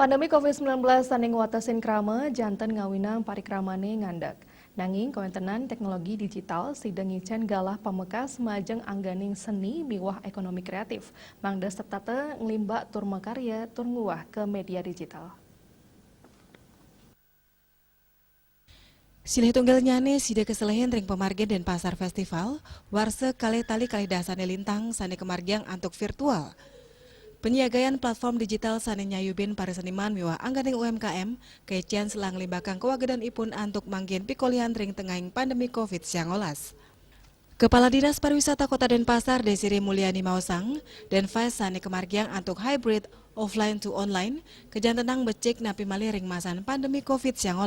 Pandemi COVID-19 saning watesin krama janten ngawinang parikramane ngandak. Nanging kawentenan teknologi digital sidang ngicen galah pamekas majeng angganing seni miwah ekonomi kreatif. Mangda sertata ngelimbak tur makarya tur nguwah ke media digital. Silih tunggal nyane sida keselehan ring pemargian dan pasar festival, warse kali tali kali dasane lintang sane kemargiang antuk virtual. Penyiagaian platform digital sane nyayubin para seniman miwah angganing UMKM, kecian selang limbakang kewagedan ipun antuk manggien pikolian ring tengahing pandemi COVID-19. Kepala Dinas Pariwisata Kota Denpasar Desiri Mulyani Mausang, Denfas sane kemargiang antuk hybrid offline to online, kejantenang becik napi malih ring masan pandemi COVID-19.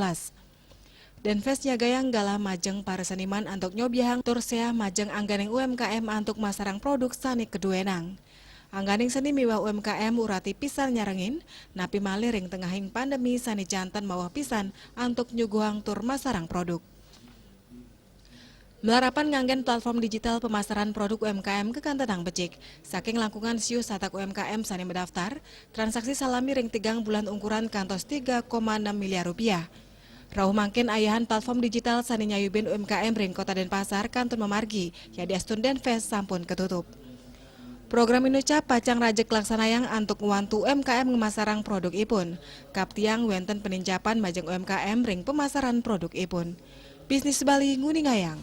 Denfes nyagayang galah majeng para seniman antuk nyobiahang turseah majeng angganing UMKM antuk masarang produk sani keduenang. Angganing seni miwah UMKM urati pisan nyarengin, napi malih ring tengahing pandemi sani jantan mawah pisan antuk nyuguhang tur masarang produk. Melarapan nganggen platform digital pemasaran produk UMKM ke Kantanang becik. Saking langkungan siu satak UMKM sani mendaftar, transaksi salami ring tigang bulan ukuran kantos 3,6 miliar rupiah. Rauh mangkin ayahan platform digital sani nyayubin UMKM ring Kota Denpasar kantun memargi, ya diastun Denfes sampun ketutup. Program inucap pacang rajek laksanayang antuk ngewantu UMKM ngemasarang produk ipun. Kaptiang wenten penincapan majeng UMKM ring pemasaran produk ipun. Bisnis Bali nguni ngayang.